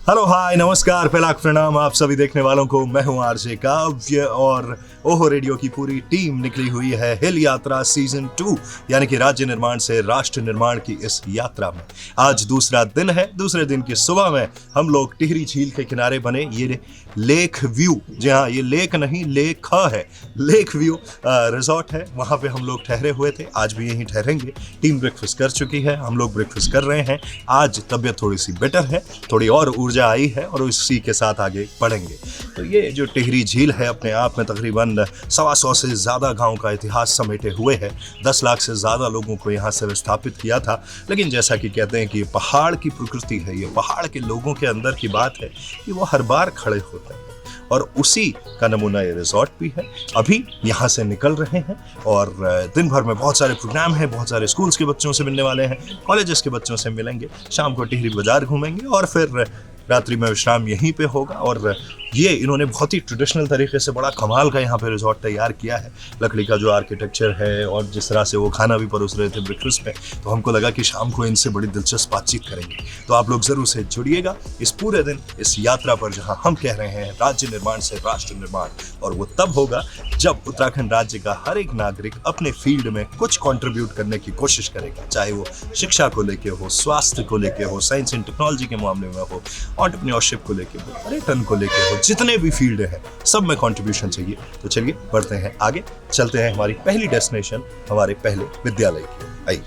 Hello hi नमस्कार पहलाक प्रणाम आप सभी देखने वालों को। मैं हूं आरजे काव्य और ओहो रेडियो की पूरी टीम निकली हुई है हिल यात्रा सीजन 2 यानी कि राज्य निर्माण से राष्ट्र निर्माण की इस यात्रा में। आज दूसरा दिन है। दूसरे दिन की सुबह में हम लोग टिहरी झील के किनारे बने ये लेक व्यू, जी हाँ ये लेक नहीं लेक है, लेक व्यू रिजॉर्ट है, वहाँ पे हम लोग ठहरे हुए थे। आज भी यहीं ठहरेंगे। टीम ब्रेकफास्ट कर चुकी है, हम लोग ब्रेकफास्ट कर रहे हैं। आज तबीयत थोड़ी सी बेटर है, थोड़ी और ऊर्जा आई है और उसी के साथ आगे बढ़ेंगे। तो ये जो टिहरी झील है अपने आप में तकरीबन 125 से ज़्यादा गांव का इतिहास समेटे हुए है। 10 लाख से ज़्यादा लोगों को यहाँ से विस्थापित किया था। लेकिन जैसा कि कहते हैं कि ये पहाड़ की प्रकृति है, ये पहाड़ के लोगों के अंदर की बात है कि वो हर बार खड़े होते हैं और उसी का नमूना ये रिजॉर्ट भी है। अभी यहाँ से निकल रहे हैं और दिन भर में बहुत सारे प्रोग्राम हैं, बहुत सारे स्कूल्स के बच्चों से मिलने वाले हैं, कॉलेजेस के बच्चों से मिलेंगे, शाम को टिहरी बाजार घूमेंगे और फिर रात्रि में विश्राम यहीं पे होगा। और ये इन्होंने बहुत ही ट्रेडिशनल तरीके से बड़ा कमाल का यहाँ पे रिजॉर्ट तैयार किया है। लकड़ी का जो आर्किटेक्चर है और जिस तरह से वो खाना भी परोस रहे थे ब्रेकफास्ट में, तो हमको लगा कि शाम को इनसे बड़ी दिलचस्प बातचीत करेंगे। तो आप लोग जरूर से जुड़िएगा इस पूरे दिन इस यात्रा पर, जहाँ हम कह रहे हैं राज्य निर्माण से राष्ट्र निर्माण। और वो तब होगा जब उत्तराखंड राज्य का हर एक नागरिक अपने फील्ड में कुछ कंट्रीब्यूट करने की कोशिश करेगा, चाहे वो शिक्षा को लेके हो, स्वास्थ्य को लेके हो, साइंस एंड टेक्नोलॉजी के मामले में हो, एंटरप्रेन्योरशिप को लेके हो, पर्यटन को लेके हो, जितने भी फील्ड है सब में कंट्रीब्यूशन चाहिए। तो चलिए बढ़ते हैं आगे, चलते हैं हमारी पहली डेस्टिनेशन, हमारे पहले विद्यालय की। आइए।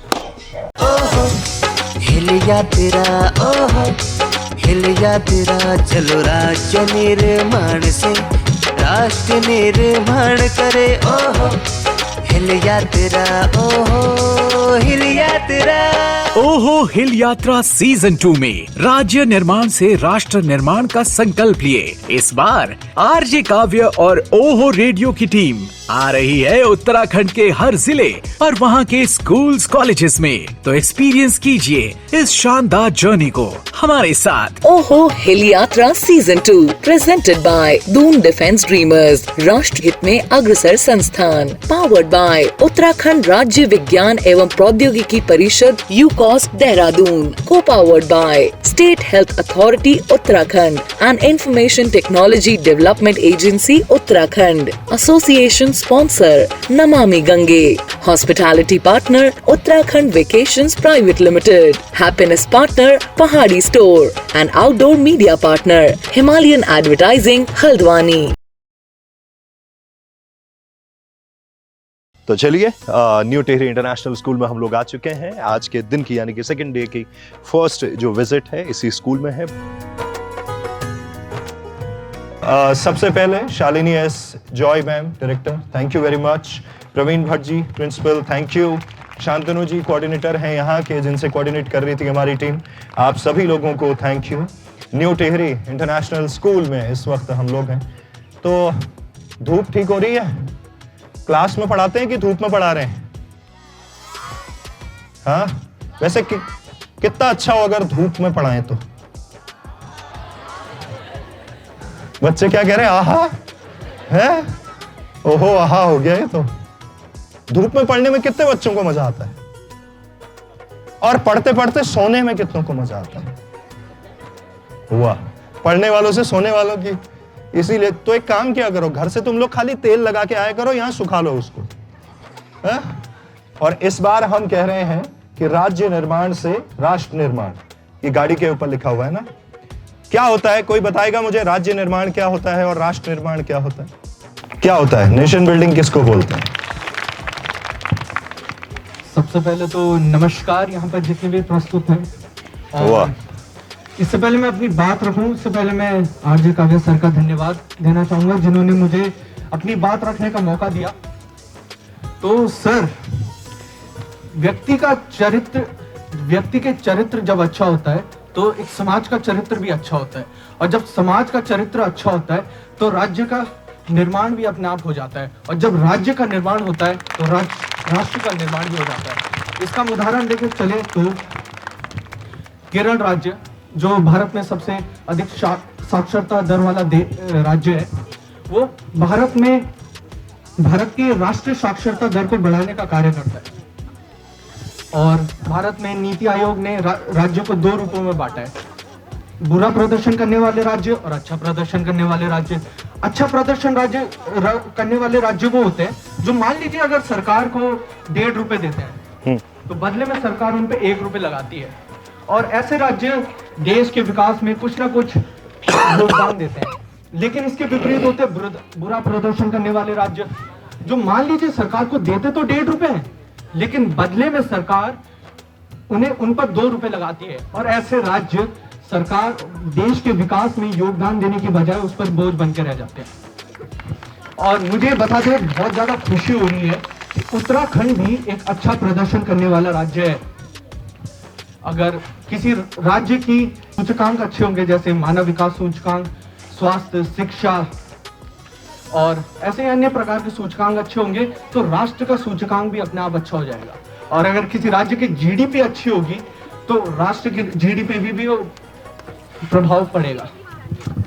हिल यात्रा ओहो हिल यात्रा, चलो राज्य निर्माण से राष्ट्र निर्माण करे। ओहो हिल यात्रा, ओहो हिल यात्रा। ओहो हिल यात्रा सीजन 2 में राज्य निर्माण से राष्ट्र निर्माण का संकल्प लिए इस बार आरजे काव्य और ओहो रेडियो की टीम आ रही है उत्तराखंड के हर जिले और वहाँ के स्कूल्स कॉलेजेस में। तो एक्सपीरियंस कीजिए इस शानदार जर्नी को हमारे साथ। ओहो हिल यात्रा season 2 presented by Doon defence dreamers, राष्ट्र हित में अग्रसर संस्थान, पावर्ड बाय उत्तराखंड राज्य विज्ञान एवं प्रौद्योगिकी परिषद यूकॉस Dehradun, co powered by state health authority Uttarakhand and information technology development agency Uttarakhand, association sponsor Namami Gange, hospitality partner Uttarakhand vacations private limited, happiness partner Pahadi store and outdoor media partner Himalayan advertising Haldwani. तो चलिए न्यू टिहरी इंटरनेशनल स्कूल में हम लोग आ चुके हैं। आज के दिन की यानी कि सेकंड डे की फर्स्ट जो विजिट है इसी स्कूल में है। सबसे पहले Shalini S Joy ma'am director, thank you very much. Praveen Bhatt ji principal, thank you. Shantanu ji coordinator हैं यहाँ के, जिनसे कोऑर्डिनेट कर रही थी हमारी टीम। आप सभी लोगों को thank you. New Tehri international school में इस वक्त हम लोग हैं। तो धूप ठीक हो रही है? क्लास में पढ़ाते हैं कि धूप में पढ़ा रहे हैं? हाँ वैसे कितना अच्छा हो अगर धूप में पढ़ाएं तो। बच्चे क्या कह रहे हैं? आहा है, ओहो आहा हो गया ये तो। धूप में पढ़ने में कितने बच्चों को मजा आता है, और पढ़ते पढ़ते सोने में कितनों को मजा आता है? हुआ पढ़ने वालों से सोने वालों की। इसीलिए तो एक काम किया करो, घर से तुम लोग खाली तेल लगा के आया करो, यहां सुखा लो उसको है? और इस बार हम कह रहे हैं कि राज्य निर्माण से राष्ट्र निर्माण, ये गाड़ी के ऊपर लिखा हुआ है ना। क्या होता है, कोई बताएगा मुझे? राज्य निर्माण क्या होता है और राष्ट्र निर्माण क्या होता है? क्या होता है? नेशन बिल्डिंग किसको बोलते हैं? सबसे पहले तो नमस्कार यहाँ पर जितने भी प्रस्तुत हैं। वाह। इससे पहले मैं अपनी बात रखूं, इससे पहले मैं आरजे काव्य सर का धन्यवाद देना चाहूंगा, जिन्होंने मुझे अपनी बात रखने का मौका दिया। तो सर, व्यक्ति के चरित्र जब अच्छा होता है तो एक समाज का चरित्र भी अच्छा होता है, और जब समाज का चरित्र अच्छा होता है तो राज्य का निर्माण भी अपने आप हो जाता है, और जब राज्य का निर्माण होता है तो राष्ट्र का निर्माण भी हो जाता है। इसका उदाहरण देखें चले तो केरल राज्य, जो भारत में सबसे अधिक साक्षरता दर वाला राज्य है, वो भारत की राष्ट्रीय साक्षरता दर को बढ़ाने का कार्य करता है। और भारत में नीति आयोग ने राज्यों को 2 रूपों में बांटा है। बुरा प्रदर्शन करने वाले राज्य और अच्छा प्रदर्शन करने वाले राज्य। अच्छा प्रदर्शन करने वाले राज्य वो होते हैं जो, मान लीजिए अगर सरकार को 1.5 रुपए देते हैं तो बदले में सरकार उन पे 1 रुपए लगाती है, और ऐसे राज्य देश के विकास में कुछ ना कुछ योगदान देते हैं। लेकिन इसके विपरीत होते बुरा प्रदर्शन करने वाले राज्य, जो मान लीजिए सरकार को देते तो 1.5 रुपए हैं, लेकिन बदले में सरकार उन पर 2 रुपए लगाती है, और ऐसे राज्य सरकार देश के विकास में योगदान देने की बजाय उस पर बोझ बन के रह जाते हैं। और मुझे बताते हुए बहुत ज्यादा खुशी हो रही है कि उत्तराखंड भी एक अच्छा प्रदर्शन करने वाला राज्य है। अगर किसी राज्य की सूचकांक अच्छे होंगे, जैसे मानव विकास सूचकांक, स्वास्थ्य, शिक्षा और ऐसे अन्य प्रकार के सूचकांक अच्छे होंगे, तो राष्ट्र का सूचकांक भी अपने आप अच्छा हो जाएगा। और अगर किसी राज्य की जीडीपी अच्छी होगी तो राष्ट्र की जीडीपी भी प्रभाव पड़ेगा।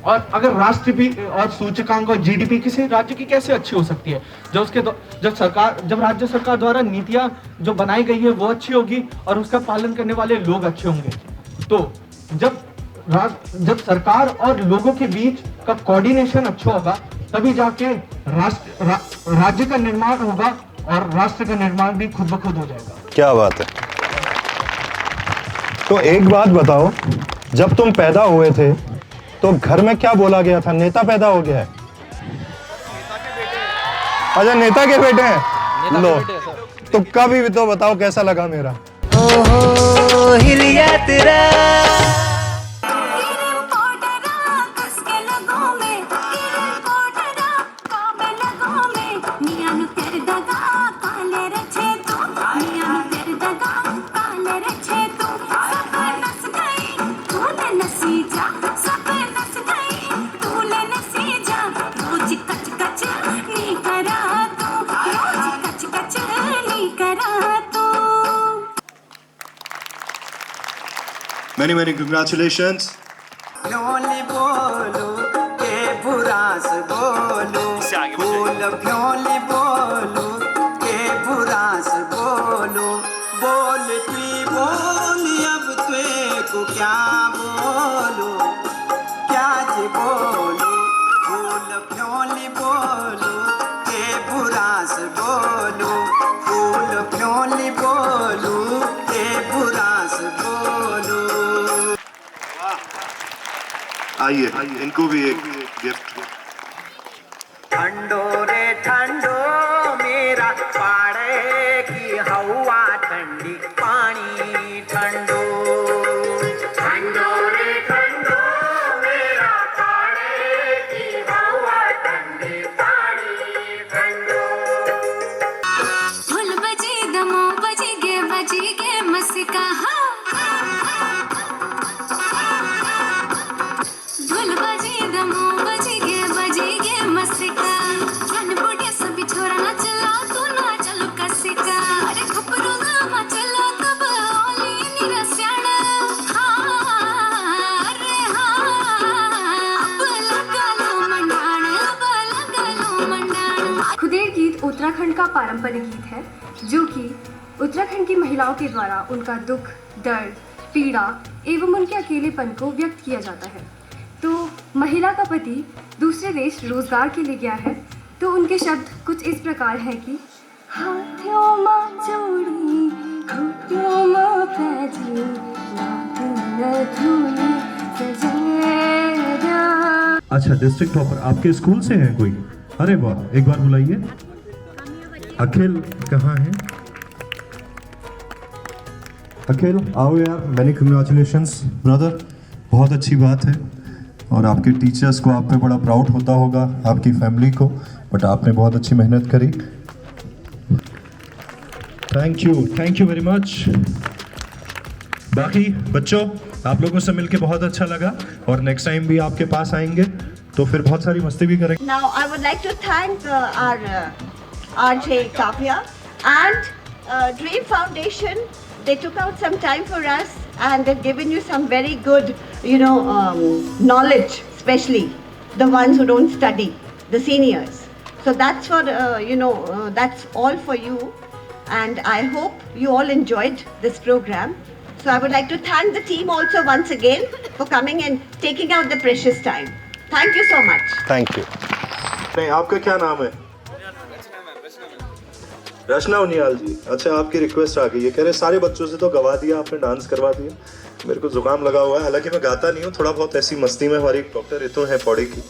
और अगर राष्ट्र भी और सूचकांक और जीडीपी किसी राज्य की कैसे अच्छी हो सकती है, जब राज्य सरकार द्वारा नीतियां जो बनाई गई है वो अच्छी होगी और उसका पालन करने वाले लोग अच्छे होंगे। तो जब सरकार और लोगों के बीच का कोऑर्डिनेशन अच्छा होगा, तभी जाके राज्य का निर्माण होगा और राष्ट्र का निर्माण भी खुद ब खुद हो जाएगा। क्या बात है। तो एक बात बताओ, जब तुम पैदा हुए थे तो घर में क्या बोला गया था? नेता पैदा हो गया है। अच्छा, नेता के बेटे हैं। लो, तो कभी भी तो बताओ कैसा लगा मेरा। ओहो हिलिया तेरा। Many congratulations. भ्योली बोलो के बुरास बोलो, फूल भ्योली बोलो के बुरास बोलो, बोलती बोली अब त्वे को क्या बोलो, क्या जी बोलो, फूल भ्योली बोलो के बुरास बोलो, फूल भ्योली बोलो के बुरास बोलो। आइए, इनको भी एक गिफ्ट। ठंडो रे ठंडो मेरा पाड़े की हवा ठंडी, पानी ठंडो, ठंडो रे ठंडो मेरा पाड़े की हवा ठंडी, पानी ठंडो। फुल बजी दमो बजी गे मस्का, फुल बजी दमो बजी गे मस्का, जन बुढ़िया सभी छोरा ना चला तू ना चलो कसिका, अरे खपरो ना चलो तब ओली निरस्याना, अरे अब लगा लो मंडाण। खुदेर गीत उत्तराखंड का पारंपरिक गीत है, जो कि उत्तराखंड की महिलाओं के द्वारा उनका दुख, दर्द, पीड़ा एवं उनके अकेलेपन को व्यक्त किया जाता है। तो महिला का पति दूसरे देश रोजगार के लिए गया है, तो उनके शब्द कुछ इस प्रकार हैं कि हाथों में चूड़ी, घुटनों में पैजी, नाखून धूली सजेगा। अच्छा, डिस्ट्रिक्ट टॉपर आपके स्कूल से हैं कोई? अरे वाह, एक बार बुलाइए। अखिल कहाँ है? अखिल आओ यार। मैनी कंग्रेचुलेशंस ब्रदर, बहुत अच्छी बात है। और आपके टीचर्स को आप पे बड़ा प्राउड होता होगा, आपकी फैमिली को, बट आपने बहुत अच्छी मेहनत करी। Thank you very much. बाकी बच्चों, आप लोगों से मिलके बहुत अच्छा लगा, और नेक्स्ट टाइम भी आपके पास आएंगे तो फिर बहुत सारी मस्ती भी करेंगे। Now I would like to thank our RJ Kavya and Dream Foundation. They took out some time for us and they've given you some very good, knowledge, especially the ones who don't study, the seniors. So that's for, that's all for you. And I hope you all enjoyed this program. So I would like to thank the team also once again for coming and taking out the precious time. Thank you so much. Thank you. नहीं, आपका क्या नाम है? रचना उनियाल जी। अच्छा, आपकी request आ गई है, कह रहे सारे बच्चों से तो गवा दिया आपने, डांस करवा दिया, मेरे को जुकाम लगा हुआ है। हालांकि मैं गाता नहीं हूँ, थोड़ा बहुत ऐसी मस्ती में। हमारी डॉक्टर रितु है पौड़ी की,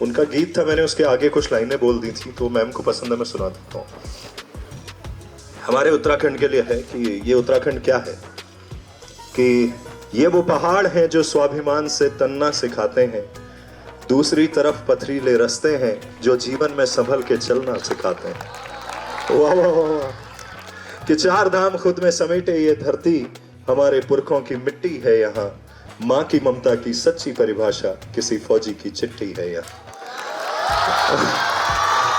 उनका गीत था, मैंने उसके आगे कुछ लाइनें बोल दी थी, तो मैम को पसंद है, मैं सुना देता हूँ। हमारे उत्तराखंड के लिए है कि ये उत्तराखंड क्या है, कि ये वो पहाड़ हैं जो स्वाभिमान से तन्ना सिखाते हैं, दूसरी तरफ पथरीले रास्ते हैं जो जीवन में संभल के चलना सिखाते हैं। वाह वाह वाह वाह, कि चार धाम खुद में समेटे ये धरती, हमारे पुरखों की मिट्टी है यहाँ, माँ की ममता की सच्ची परिभाषा किसी फौजी की चिट्ठी है यहाँ।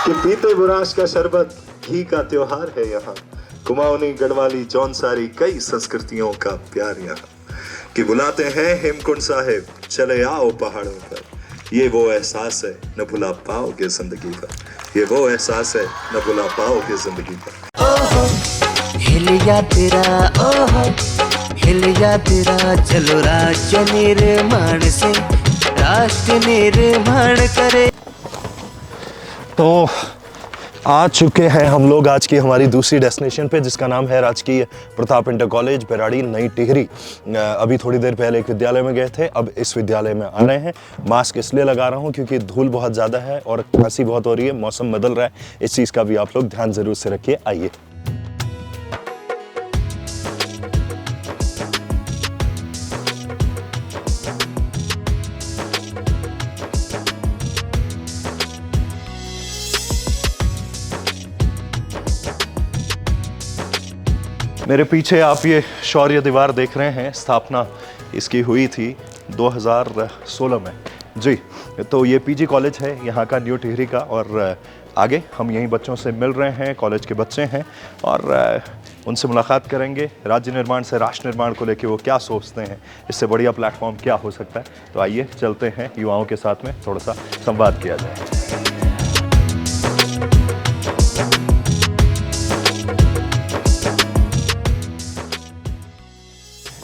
कि पीते बुराश का शरबत घी का त्योहार है यहाँ, कुमाऊनी गढ़वाली जौनसारी कई संस्कृतियों का प्यार यहाँ। कि बुलाते हैं हेमकुंड साहिब चले आओ पहाड़ों पर, ये वो एहसास है न भुला पाओगे जिंदगी पर, ये वो एहसास है न भुला पाओगे जिंदगी पर। ओहो हिलिया तेरा, ओहो हिलिया तेरा, चलो राज्य निर्माण से राष्ट्र निर्माण करे। तो आ चुके हैं हम लोग आज की हमारी दूसरी डेस्टिनेशन पे, जिसका नाम है राजकीय प्रताप इंटर कॉलेज बेराड़ी नई टिहरी। अभी थोड़ी देर पहले एक विद्यालय में गए थे, अब इस विद्यालय में आ रहे हैं। मास्क इसलिए लगा रहा हूँ क्योंकि धूल बहुत ज़्यादा है और खांसी बहुत हो रही है, मौसम बदल रहा है, इस चीज़ का भी आप लोग ध्यान ज़रूर से रखिए। आइए। मेरे पीछे आप ये शौर्य दीवार देख रहे हैं, स्थापना इसकी हुई थी 2016 में जी। तो ये पीजी कॉलेज है यहाँ का, न्यू टिहरी का, और आगे हम यहीं बच्चों से मिल रहे हैं, कॉलेज के बच्चे हैं, और उनसे मुलाकात करेंगे। राज्य निर्माण से राष्ट्र निर्माण को लेके वो क्या सोचते हैं, इससे बढ़िया प्लेटफॉर्म क्या हो सकता है। तो आइए चलते हैं, युवाओं के साथ में थोड़ा सा संवाद किया जाए।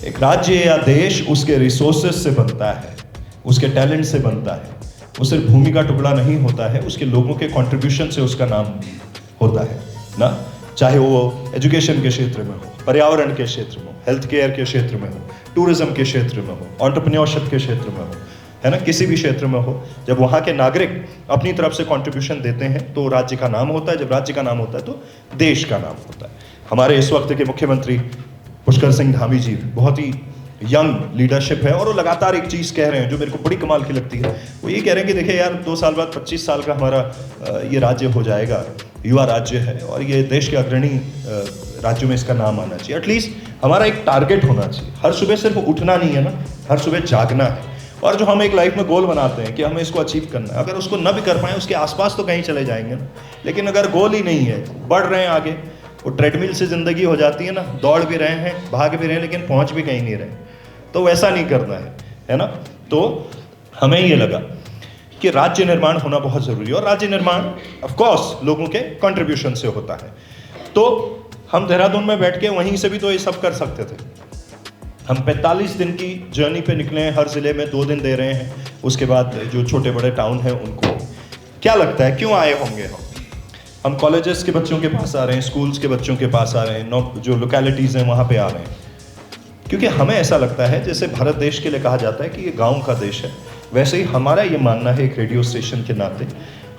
एक राज्य या देश उसके रिसोर्सेस से बनता है, उसके टैलेंट से बनता है। वो सिर्फ भूमि का टुकड़ा नहीं होता है, उसके लोगों के कंट्रीब्यूशन से उसका नाम होता है ना। चाहे वो एजुकेशन के क्षेत्र में हो, पर्यावरण के क्षेत्र में हो, हेल्थ केयर के क्षेत्र में हो, टूरिज्म के क्षेत्र में हो, एंटरप्रेन्योरशिप के क्षेत्र में हो, है ना, किसी भी क्षेत्र में हो। जब वहाँ के नागरिक अपनी तरफ से कंट्रीब्यूशन देते हैं तो राज्य का नाम होता है। जब राज्य का नाम होता है तो देश का नाम होता है। हमारे इस वक्त के मुख्यमंत्री पुष्कर सिंह धामी जी बहुत ही यंग लीडरशिप है, और वो लगातार एक चीज़ कह रहे हैं जो मेरे को बड़ी कमाल की लगती है। वो ये कह रहे हैं कि देखिए यार, 2 साल बाद 25 साल का हमारा ये राज्य हो जाएगा, युवा राज्य है, और ये देश के अग्रणी राज्यों में इसका नाम आना चाहिए। एटलीस्ट हमारा एक टारगेट होना चाहिए। हर सुबह सिर्फ उठना नहीं है ना, हर सुबह जागना है। और जो हम एक लाइफ में गोल बनाते हैं कि हमें इसको अचीव करना है, अगर उसको न भी कर पाएँ उसके आसपास तो कहीं चले जाएंगे ना। लेकिन अगर गोल ही नहीं है, बढ़ रहे हैं आगे, वो ट्रेडमिल से ज़िंदगी हो जाती है ना, दौड़ भी रहे हैं, भाग भी रहे हैं, लेकिन पहुंच भी कहीं नहीं रहे, तो वैसा नहीं करना है ना। तो हमें ये लगा कि राज्य निर्माण होना बहुत ज़रूरी है, और राज्य निर्माण ऑफ कोर्स लोगों के कंट्रीब्यूशन से होता है। तो हम देहरादून में बैठ के वहीं से भी तो ये सब कर सकते थे। हम 45 दिन की जर्नी पे निकले हैं, हर ज़िले में 2 दिन दे रहे हैं। उसके बाद जो छोटे बड़े टाउन हैं उनको क्या लगता है क्यों आए होंगे हम कॉलेजेस के बच्चों के पास आ रहे हैं, स्कूल्स के बच्चों के पास आ रहे हैं, जो लोकेलिटीज़ हैं वहाँ पे आ रहे हैं, क्योंकि हमें ऐसा लगता है जैसे भारत देश के लिए कहा जाता है कि ये गांव का देश है, वैसे ही हमारा ये मानना है एक रेडियो स्टेशन के नाते,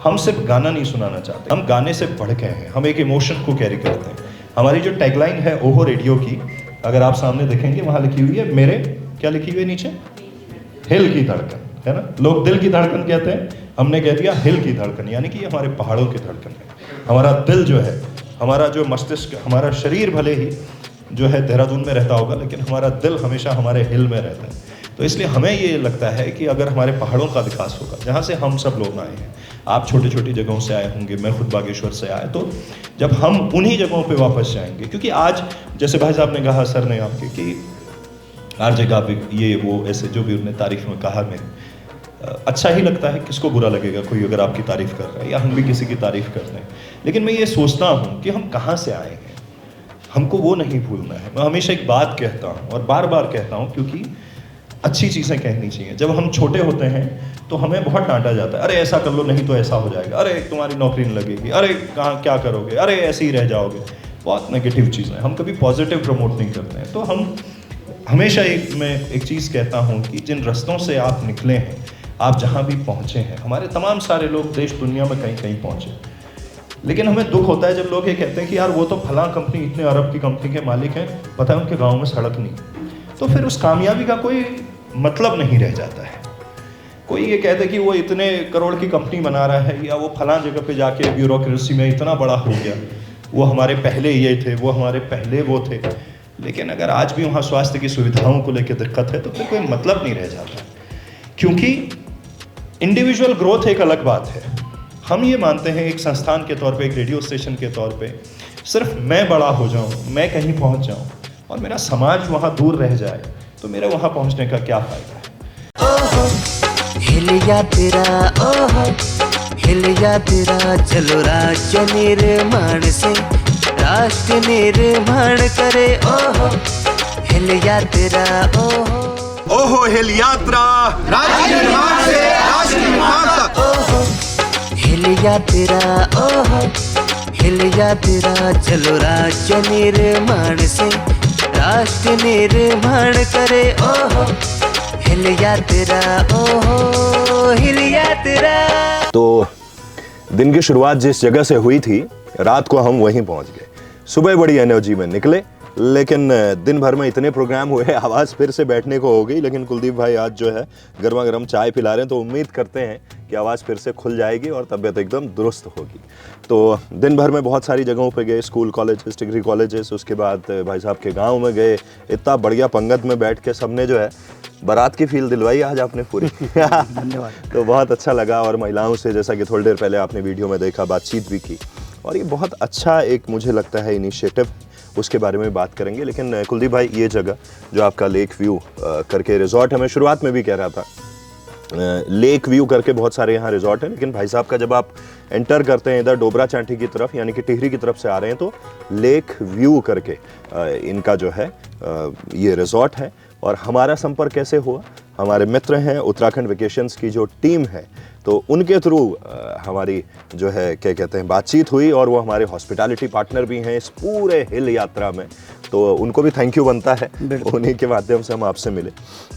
हम सिर्फ गाना नहीं सुनाना चाहते, हम गाने से बढ़ के हैं, हम एक इमोशन को कैरी करते हैं। हमारी जो टैगलाइन है ओहो रेडियो की, अगर आप सामने देखेंगे वहाँ लिखी हुई है, मेरे क्या लिखी हुई है नीचे, हिल की धड़कन, है ना। लोग दिल की धड़कन कहते हैं, हमने कह दिया हिल की धड़कन, यानी कि ये हमारे पहाड़ों की धड़कन है। हमारा दिल जो है, हमारा जो मस्तिष्क, हमारा शरीर भले ही जो है देहरादून में रहता होगा, लेकिन हमारा दिल हमेशा हमारे हिल में रहता है। तो इसलिए हमें ये लगता है कि अगर हमारे पहाड़ों का विकास होगा, जहाँ से हम सब लोग आए हैं, आप छोटी छोटी जगहों से आए होंगे, मैं खुद बागेश्वर से आया, तो जब हम उन्हीं जगहों पे वापस जाएंगे, क्योंकि आज जैसे भाई साहब ने कहा, सर ने आपके, कि हर जगह ये वो ऐसे जो भी उन्होंने तारीफ में कहा, मैं अच्छा ही लगता है, किसको बुरा लगेगा कोई अगर आपकी तारीफ़ कर रहा है, या हम भी किसी की तारीफ़ करते हैं। लेकिन मैं ये सोचता हूँ कि हम कहाँ से आए हैं, हमको वो नहीं भूलना है। मैं हमेशा एक बात कहता हूँ और बार बार कहता हूँ, क्योंकि अच्छी चीज़ें कहनी चाहिए। जब हम छोटे होते हैं तो हमें बहुत डांटा जाता है, अरे ऐसा कर लो नहीं तो ऐसा हो जाएगा, अरे तुम्हारी नौकरी नहीं लगेगी, अरे कहाँ क्या करोगे, अरे ऐसे ही रह जाओगे। बहुत नेगेटिव चीज़ें, हम कभी पॉजिटिव प्रमोट नहीं करते हैं। तो हम हमेशा मैं एक चीज़ कहता हूँ कि जिन रास्तों से आप निकले हैं, आप जहाँ भी पहुँचे हैं, हमारे तमाम सारे लोग देश दुनिया में कहीं कहीं पहुँचे, लेकिन हमें दुख होता है जब लोग ये कहते हैं कि यार वो तो फलां कंपनी, इतने अरब की कंपनी के मालिक हैं, पता है उनके गांव में सड़क नहीं, तो फिर उस कामयाबी का कोई मतलब नहीं रह जाता है। कोई ये कहते हैं कि वो इतने करोड़ की कंपनी बना रहा है, या वो फलां जगह पे जाके ब्यूरोक्रेसी में इतना बड़ा हो गया, वो हमारे पहले ये थे, वो हमारे पहले वो थे, लेकिन अगर आज भी वहाँ स्वास्थ्य की सुविधाओं को लेकर दिक्कत है तो फिर कोई मतलब नहीं रह जाता। क्योंकि इंडिविजुअल ग्रोथ एक अलग बात है। हम ये मानते हैं एक संस्थान के तौर पे, एक रेडियो स्टेशन के तौर पे, सिर्फ मैं बड़ा हो जाऊं, मैं कहीं पहुंच जाऊं और मेरा समाज वहां दूर रह जाए तो मेरा वहां पहुंचने का क्या फायदा है। ओहो हिलिया तेरा, ओहो हिलिया तेरा, चलो राज्य निर्माण से राष्ट्र निर्माण करे। ओहो हिलिया तेरा, ओहो ओहो हिल यात्रा, राज्य निर्माण से राष्ट्र निर्माण तक। ओहो हिलिया तेरा, ओहो हिलिया तेरा, चलो राज्य निर्माण से राष्ट्र निर्माण करे। ओहो हिलिया तेरा, ओहो हिलिया तेरा। तो दिन की शुरुआत जिस जगह से हुई थी, रात को हम वहीं पहुंच गए। सुबह बड़ी एनर्जी में निकले, लेकिन दिन भर में इतने प्रोग्राम हुए, आवाज़ फिर से बैठने को हो गई। लेकिन कुलदीप भाई आज जो है गर्मा गर्म चाय पिला रहे हैं, तो उम्मीद करते हैं कि आवाज़ फिर से खुल जाएगी और तबीयत एकदम दुरुस्त होगी। तो दिन भर में बहुत सारी जगहों पे गए, स्कूल कॉलेजेस, डिग्री कॉलेजेस, उसके बाद भाई साहब के गांव में गए। इतना बढ़िया पंगत में बैठ के सबने जो है बारात की फील दिलवाई आज आपने पूरी। धन्यवाद। तो बहुत अच्छा लगा, और महिलाओं से जैसा कि थोड़ी देर पहले आपने वीडियो में देखा, बातचीत भी की, और ये बहुत अच्छा एक मुझे लगता है इनिशिएटिव, उसके बारे में बात करेंगे। लेकिन कुलदीप भाई, ये जगह जो आपका लेक व्यू करके रिजॉर्ट है, मैं शुरुआत में भी कह रहा था लेक व्यू करके बहुत सारे यहाँ रिजॉर्ट हैं, लेकिन भाई साहब का जब आप एंटर करते हैं इधर डोबरा चांठी की तरफ, यानी कि टिहरी की तरफ से आ रहे हैं, तो लेक व्यू करके इनका जो है ये रिजॉर्ट है। और हमारा संपर्क कैसे हुआ, हमारे मित्र हैं उत्तराखंड वेकेशंस की जो टीम है, तो उनके थ्रू हमारी जो है क्या कहते हैं बातचीत हुई, और वो हमारे हॉस्पिटैलिटी पार्टनर भी हैं इस पूरे हिल यात्रा में, तो उनको भी थैंक यू बनता है, उन्हीं के माध्यम से हम आपसे मिले।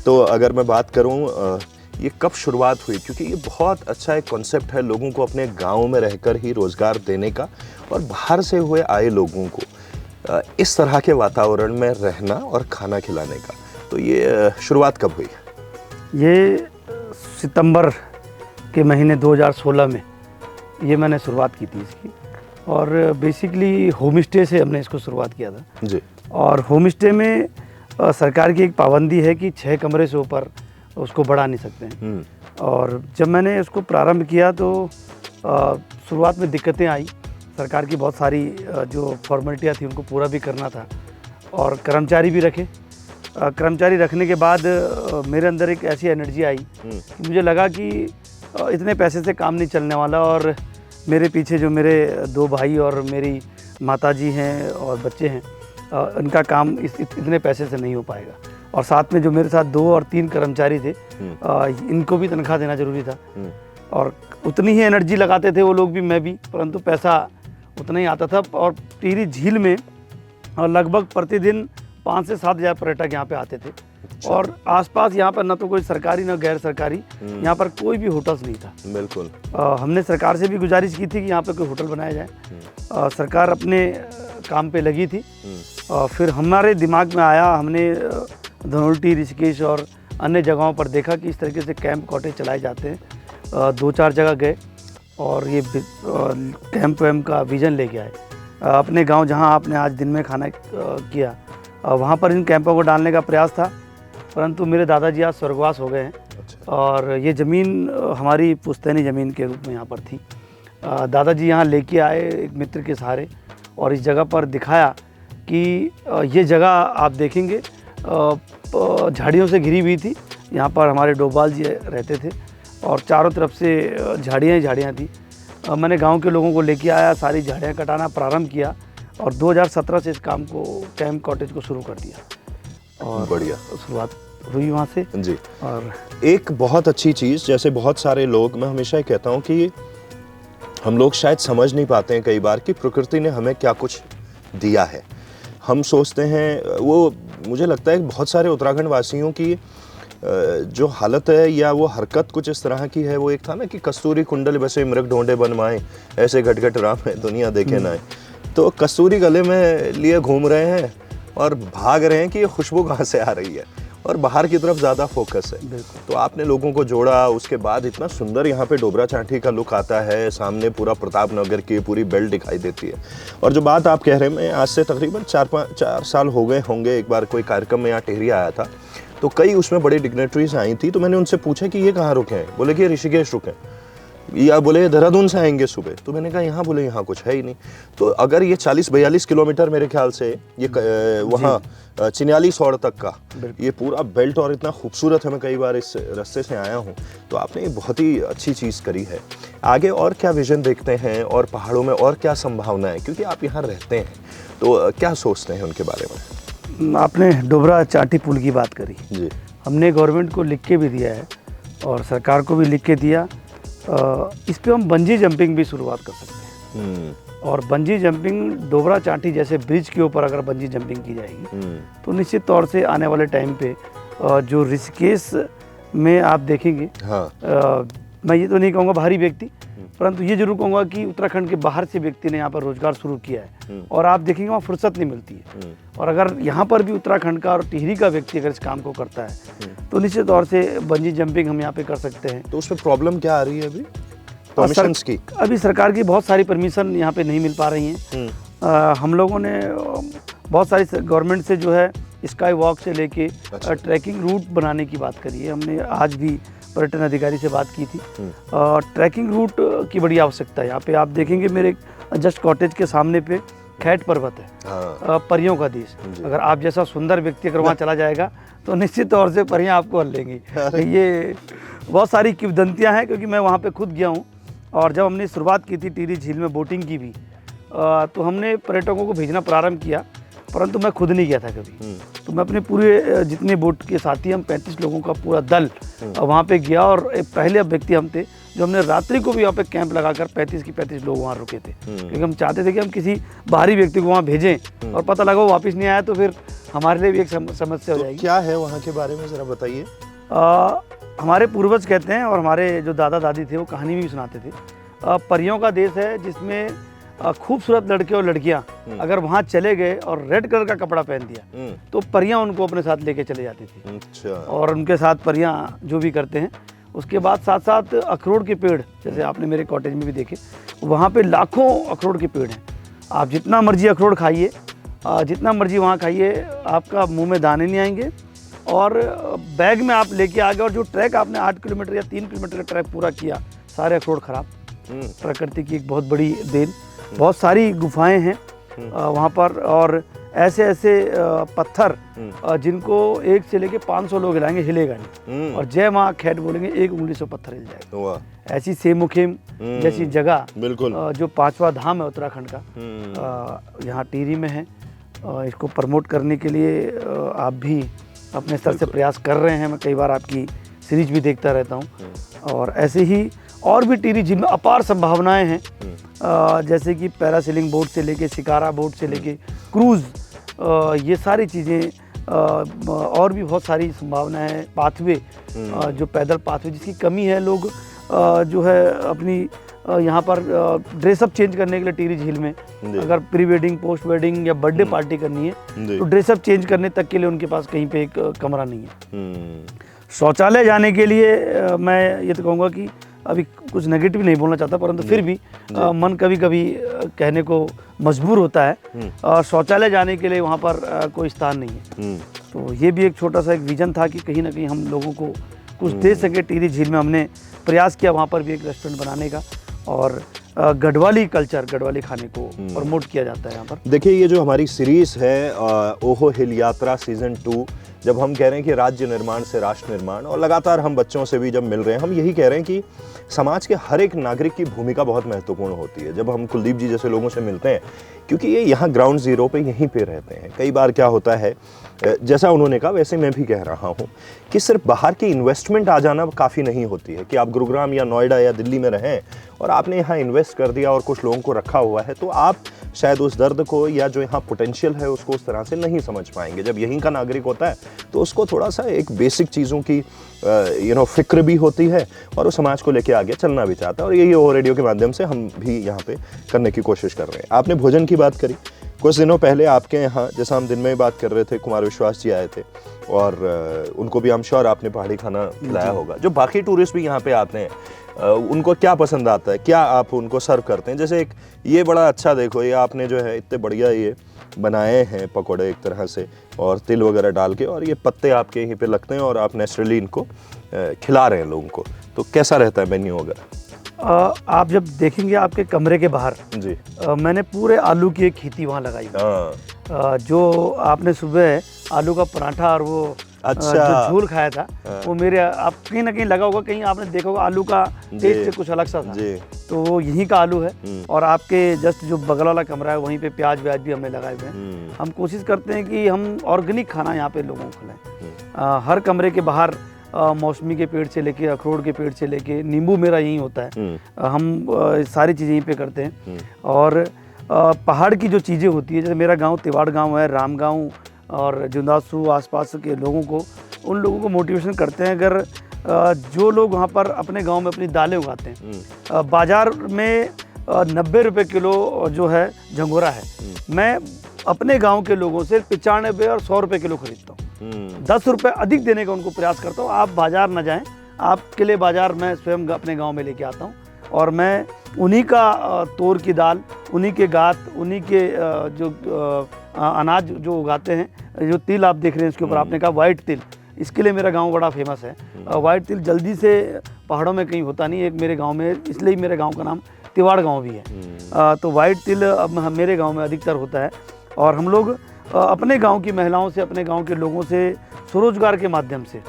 तो अगर मैं बात करूं ये कब शुरुआत हुई, क्योंकि ये बहुत अच्छा एक कॉन्सेप्ट है लोगों को अपने गांव में रहकर ही रोज़गार देने का, और बाहर से हुए आए लोगों को इस तरह के वातावरण में रहना और खाना खिलाने का, तो ये शुरुआत कब हुई? ये सितंबर के महीने 2016 में ये मैंने शुरुआत की थी इसकी, और बेसिकली होम स्टे से हमने इसको शुरुआत किया था जी। और होम स्टे में सरकार की एक पाबंदी है कि 6 कमरे से ऊपर उसको बढ़ा नहीं सकते हैं। और जब मैंने इसको प्रारंभ किया तो शुरुआत में दिक्कतें आई, सरकार की बहुत सारी जो फॉर्मेलिटियाँ थी उनको पूरा भी करना था, और कर्मचारी भी रखे। कर्मचारी रखने के बाद मेरे अंदर एक ऐसी एनर्जी आई कि मुझे लगा कि इतने पैसे से काम नहीं चलने वाला, और मेरे पीछे जो मेरे 2 भाई और मेरी माताजी हैं और बच्चे हैं, इनका काम इतने पैसे से नहीं हो पाएगा। और साथ में जो मेरे साथ 2 और 3 कर्मचारी थे, इनको भी तनख्वाह देना ज़रूरी था, और उतनी ही एनर्जी लगाते थे वो लोग भी, मैं भी, परंतु पैसा उतना ही आता था। और टिहरी झील में लगभग प्रतिदिन 5 से 7 हज़ार पर्यटक यहाँ पे आते थे। और आसपास यहाँ पर न तो कोई सरकारी न गैर सरकारी, यहाँ पर कोई भी होटल्स नहीं था। बिल्कुल। हमने सरकार से भी गुजारिश की थी कि यहाँ पे कोई होटल बनाया जाए। सरकार अपने काम पे लगी थी। फिर हमारे दिमाग में आया, हमने धनोल्टी, ऋषिकेश और अन्य जगहों पर देखा कि इस तरीके से कैंप कॉटेज चलाए जाते हैं। 2-4 जगह गए और ये कैंप वैम्प का विज़न लेके आए। अपने गांव जहां आपने आज दिन में खाना किया, वहां पर इन कैंपों को डालने का प्रयास था, परंतु मेरे दादाजी आज स्वर्गवास हो गए हैं। अच्छा। और ये ज़मीन हमारी पुश्तैनी ज़मीन के रूप में यहाँ पर थी। दादाजी यहाँ लेके आए एक मित्र के सहारे, और इस जगह पर दिखाया कि ये जगह आप देखेंगे झाड़ियों से घिरी हुई थी। यहाँ पर हमारे डोभाल जी रहते थे और चारों तरफ से झाड़ियाँ ही झाड़ियाँ थी। मैंने गांव के लोगों को लेके आया, सारी झाड़ियाँ कटाना प्रारंभ किया और 2017 से इस काम को कैंप कॉटेज को शुरू कर दिया और बढ़िया शुरुआत हुई वहाँ से जी। और एक बहुत अच्छी चीज़, जैसे बहुत सारे लोग, मैं हमेशा ही कहता हूँ कि हम लोग शायद समझ नहीं पाते हैं कई बार कि प्रकृति ने हमें क्या कुछ दिया है। हम सोचते हैं, वो मुझे लगता है कि बहुत सारे उत्तराखंड वासियों की जो हालत है या वो हरकत कुछ इस तरह की है, वो एक था ना कि कस्तूरी कुंडल बसे मृग ढोंडे बनवाएं, ऐसे घट राम है दुनिया देखे ना आए। तो कस्तूरी गले में लिए घूम रहे हैं और भाग रहे हैं कि ये खुशबू कहाँ से आ रही है, और बाहर की तरफ ज़्यादा फोकस है। तो आपने लोगों को जोड़ा, उसके बाद इतना सुंदर यहाँ पे डोबरा चांठी का लुक आता है, सामने पूरा प्रताप नगर की पूरी बेल्ट दिखाई देती है। और जो बात आप कह रहे हैं, मैं आज से तकरीबन 4 साल हो गए होंगे, एक बार कोई कार्यक्रम में यहाँ टिहरी आया था, तो कई उसमें बड़ी डिग्नेटरीज आई थी, तो मैंने उनसे पूछा कि ये कहाँ रुके हैं, बोले कि ऋषिकेश रुके हैं, या बोले देहरादून से आएंगे सुबह। तो मैंने कहा यहाँ, बोले यहाँ कुछ है ही नहीं। तो अगर ये 40-42 किलोमीटर मेरे ख्याल से ये वहाँ चिन्याली सौड़ तक का ये पूरा बेल्ट, और इतना खूबसूरत है, मैं कई बार इस रास्ते से आया हूँ, तो आपने ये बहुत ही अच्छी चीज़ करी है। आगे और क्या विजन देखते हैं, और पहाड़ों में और क्या संभावना है, क्योंकि आप यहाँ रहते हैं, तो क्या सोचते हैं उनके बारे में? आपने डोबरा चांठी पुल की बात करी जी। हमने गवर्नमेंट को लिख के भी दिया है और सरकार को भी लिख के दिया। इस पे हम बंजी जंपिंग भी शुरुआत कर सकते हैं। और बंजी जंपिंग डोबरा चांठी जैसे ब्रिज के ऊपर अगर बंजी जंपिंग की जाएगी तो निश्चित तौर से आने वाले टाइम पे जो ऋषिकेश में आप देखेंगे, हाँ। मैं ये तो नहीं कहूँगा बाहरी व्यक्ति, परंतु ये जरूर कहूँगा कि उत्तराखंड के बाहर से व्यक्ति ने यहाँ पर रोजगार शुरू किया है, और आप देखेंगे वहाँ फुर्सत नहीं मिलती है। और अगर यहाँ पर भी उत्तराखंड का और टिहरी का व्यक्ति अगर इस काम को करता है तो निश्चित तौर से बंजी जंपिंग हम यहाँ पे कर सकते हैं। तो उसमें प्रॉब्लम क्या आ रही है अभी? परमिशंस की? अभी सरकार की बहुत सारी परमिशन यहाँ पे नहीं मिल पा रही हैं। हम लोगों ने बहुत सारी गवर्नमेंट से जो है स्काई वॉक से लेके ट्रैकिंग रूट बनाने की बात करी है। हमने आज भी पर्यटन अधिकारी से बात की थी। ट्रैकिंग रूट की बड़ी आवश्यकता है यहाँ पे। आप देखेंगे मेरे जस्ट कॉटेज के सामने पे खैट पर्वत है, परियों का देश। अगर आप जैसा सुंदर व्यक्ति अगर वहाँ चला जाएगा तो निश्चित तौर से परियां आपको हल लेंगी। ये बहुत सारी किंवदंतियाँ हैं, क्योंकि मैं वहाँ पे खुद गया हूँ। और जब हमने शुरुआत की थी टिहरी झील में बोटिंग की भी, तो हमने पर्यटकों को भेजना प्रारंभ किया, परंतु मैं खुद नहीं गया था कभी। तो मैं अपने पूरे जितने बोट के साथी, हम 35 लोगों का पूरा दल वहाँ पे गया, और एक पहले व्यक्ति हम थे जो हमने रात्रि को भी यहाँ पे कैंप लगाकर 35 की 35 लोग वहाँ रुके थे, क्योंकि हम चाहते थे कि हम किसी बाहरी व्यक्ति को वहाँ भेजें और पता लगा वो वापस नहीं आया तो फिर हमारे लिए भी एक समस्या हो जाएगी। क्या है वहाँ के बारे में ज़रा बताइए। हमारे पूर्वज कहते हैं, और हमारे जो दादा दादी थे वो कहानी भी सुनाते थे, परियों का देश है जिसमें खूबसूरत लड़के और लड़कियां अगर वहां चले गए और रेड कलर का कपड़ा पहन दिया तो परियां उनको अपने साथ लेके चले जाती थी। अच्छा। और उनके साथ परियां जो भी करते हैं, उसके बाद साथ साथ अखरोट के पेड़, जैसे आपने मेरे कॉटेज में भी देखे, वहाँ पे लाखों अखरोट के पेड़ हैं। आप जितना मर्जी अखरोट खाइए, जितना मर्जी वहाँ खाइए, आपका मुँह में दाने नहीं आएंगे। और बैग में आप लेके आ गए, और जो ट्रैक आपने 8 किलोमीटर या 3 किलोमीटर का ट्रैक पूरा किया, सारे अखरोट खराब। प्रकृति की एक बहुत बड़ी देन। बहुत सारी गुफाएं हैं वहाँ पर, और ऐसे ऐसे पत्थर जिनको 1 से लेके 500 लोग हिलाएंगे, हिलेगा नहीं। और जय माँ खैट बोलेंगे 1 उंगली से पत्थर हिल जाएगा। ऐसी सेमुखेम जैसी जगह बिल्कुल जो 5वां धाम है उत्तराखंड का, यहाँ टिहरी में है। इसको प्रमोट करने के लिए आप भी अपने स्तर से प्रयास कर रहे हैं। मैं कई बार आपकी सीरीज भी देखता रहता हूँ, और ऐसे ही और भी टिहरी झील में अपार संभावनाएं हैं, जैसे कि पैरासेलिंग बोट से लेके शिकारा बोट से लेके क्रूज़, ये सारी चीज़ें, और भी बहुत सारी संभावनाएं हैं। पाथवे, जो पैदल पाथवे जिसकी कमी है, लोग जो है अपनी यहाँ पर ड्रेसअप चेंज करने के लिए टिहरी झील में अगर प्री वेडिंग, पोस्ट वेडिंग या बर्थडे पार्टी करनी है तो ड्रेसअप चेंज करने तक के लिए उनके पास कहीं पे एक कमरा नहीं है। शौचालय जाने के लिए मैं ये तो कहूँगा कि अभी कुछ नेगेटिव नहीं बोलना चाहता, परंतु फिर भी मन कभी कभी कहने को मजबूर होता है। और शौचालय जाने के लिए वहाँ पर कोई स्थान नहीं है। तो ये भी एक छोटा सा एक विजन था कि कहीं ना कहीं हम लोगों को कुछ दे सके। टिहरी झील में हमने प्रयास किया वहाँ पर भी एक रेस्टोरेंट बनाने का, और गढ़वाली कल्चर, गढ़वाली खाने को प्रमोट किया जाता है यहाँ पर। देखिए, ये जो हमारी सीरीज़ है ओहो हिल यात्रा सीज़न 2, जब हम कह रहे हैं कि राज्य निर्माण से राष्ट्र निर्माण, और लगातार हम बच्चों से भी जब मिल रहे हैं हम यही कह रहे हैं कि समाज के हर एक नागरिक की भूमिका बहुत महत्वपूर्ण होती है। जब हम कुलदीप जी जैसे लोगों से मिलते हैं, क्योंकि ये यहाँ ग्राउंड ज़ीरो पे यहीं पे रहते हैं, कई बार क्या होता है, जैसा उन्होंने कहा वैसे मैं भी कह रहा हूँ कि सिर्फ बाहर की इन्वेस्टमेंट आ जाना काफ़ी नहीं होती है कि आप गुरुग्राम या नोएडा या दिल्ली में रहें और आपने यहाँ इन्वेस्ट कर दिया और कुछ लोगों को रखा हुआ है, तो आप शायद उस दर्द को या जो यहाँ पोटेंशियल है उसको उस तरह से नहीं समझ पाएंगे। जब यहीं का नागरिक होता है तो उसको थोड़ा सा एक बेसिक चीज़ों की फिक्र भी होती है और वो समाज को लेके आगे चलना भी चाहता है, और यही ओहो रेडियो के माध्यम से हम भी यहाँ पे करने की कोशिश कर रहे हैं। आपने भोजन की बात करी, कुछ दिनों पहले आपके यहाँ, जैसा हम दिन में बात कर रहे थे, कुमार विश्वास जी आए थे और उनको भी हम श्योर आपने पहाड़ी खाना खिलाया होगा। जो बाकी टूरिस्ट भी यहाँ पे आते हैं उनको क्या पसंद आता है, क्या आप उनको सर्व करते हैं? जैसे एक ये बड़ा अच्छा, देखो ये आपने जो है इतने बढ़िया ये बनाए हैं पकौड़े एक तरह से, और तिल वगैरह डाल के, और ये पत्ते आपके यहीं पे लगते हैं और आप नेचुरली इनको खिला रहे हैं लोगों को, तो कैसा रहता है मेन्यू वगैरह? आप जब देखेंगे आपके कमरे के बाहर जी, मैंने पूरे आलू की एक खेती वहाँ लगाई है। जो आपने सुबह आलू का पराठा और वो अच्छा जो झोल खाया था, वो मेरे आप कहीं ना कहीं लगा होगा, कहीं आपने देखा होगा आलू का टेस्ट कुछ अलग सा था जी। तो वो यहीं का आलू है। और आपके जस्ट जो बगल वाला कमरा है वहीं पे प्याज व्याज भी हमने लगाए हुए हैं। हम कोशिश करते हैं कि हम ऑर्गेनिक खाना यहाँ पे लोगों को खिलाएं। हर कमरे के बाहर मौसमी के पेड़ से लेके अखरोट के पेड़ से लेके नींबू मेरा यहीं होता है। हम सारी चीज़ें यहीं पे करते हैं। और पहाड़ की जो चीज़ें होती है, जैसे मेरा गांव तिवाड़ गांव है, राम गांव और जुंदासू आसपास के लोगों को, उन लोगों को मोटिवेशन करते हैं। अगर जो लोग वहाँ पर अपने गांव में अपनी दालें उगाते हैं, बाज़ार में 90 रुपये किलो जो है झंगोरा है, मैं अपने गांव के लोगों से 95 और 100 रुपये किलो खरीदता हूँ। 10 रुपये अधिक देने का उनको प्रयास करता हूँ। आप बाज़ार न जाएं, आपके लिए बाज़ार मैं स्वयं अपने गांव में लेके आता हूँ, और मैं उन्हीं का तोर की दाल, उन्हीं के गात, उन्हीं के जो अनाज जो उगाते हैं, जो तिल आप देख रहे हैं इसके ऊपर आपने कहा वाइट तिल, इसके लिए मेरा गांव बड़ा फेमस है। वाइट तिल जल्दी से पहाड़ों में कहीं होता नहीं, एक मेरे गांव में, इसलिए मेरे गांव का नाम तिवाड़ गांव भी है। तो वाइट तिल अब मेरे गांव में अधिकतर होता है। और हम लोग अपने गांव की महिलाओं से, अपने गांव के लोगों से स्वरोजगार के माध्यम से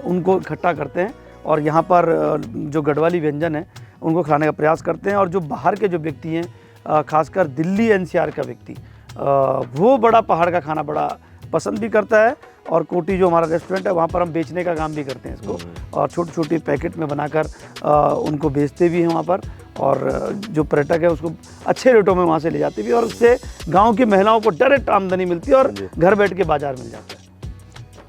उनको इकट्ठा करते हैं, और यहाँ पर जो गढ़वाली व्यंजन है उनको खिलाने का प्रयास करते हैं। और जो बाहर के जो व्यक्ति हैं, खासकर दिल्ली एनसीआर का व्यक्ति, वो बड़ा पहाड़ का खाना बड़ा पसंद भी करता है। और कोटी जो हमारा रेस्टोरेंट है, वहाँ पर हम बेचने का काम भी करते हैं इसको, और छोटी छोटी पैकेट में बनाकर उनको बेचते भी हैं वहाँ पर। और जो पर्यटक है उसको अच्छे रेटों में वहाँ से ले जाते भी, और उससे गांव की महिलाओं को डायरेक्ट आमदनी मिलती है और घर बैठ के बाजार मिल जाता है।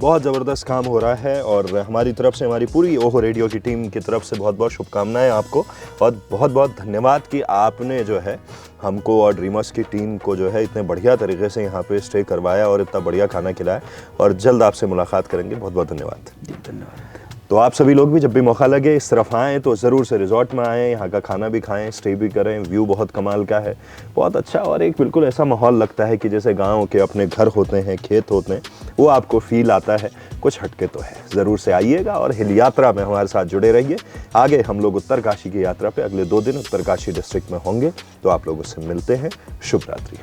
बहुत ज़बरदस्त काम हो रहा है, और हमारी तरफ से, हमारी पूरी ओहो रेडियो की टीम की तरफ से बहुत बहुत शुभकामनाएं आपको, और बहुत बहुत धन्यवाद कि आपने जो है हमको और ड्रीमर्स की टीम को जो है इतने बढ़िया तरीके से यहाँ पे स्टे करवाया और इतना बढ़िया खाना खिलाया। और जल्द आपसे मुलाकात करेंगे। बहुत बहुत धन्यवाद। धन्यवाद। तो आप सभी लोग भी जब भी मौका लगे इस तरफ आएँ तो ज़रूर से रिजॉर्ट में आएँ, यहाँ का खाना भी खाएं, स्टे भी करें। व्यू बहुत कमाल का है, बहुत अच्छा, और एक बिल्कुल ऐसा माहौल लगता है कि जैसे गाँव के अपने घर होते हैं, खेत होते हैं, वो आपको फील आता है। कुछ हटके तो है, ज़रूर से आइएगा और हिल यात्रा में हमारे साथ जुड़े रहिए। आगे हम लोग उत्तरकाशी की यात्रा पे अगले 2 दिन उत्तरकाशी डिस्ट्रिक्ट में होंगे, तो आप लोगों से मिलते हैं। शुभ रात्रि।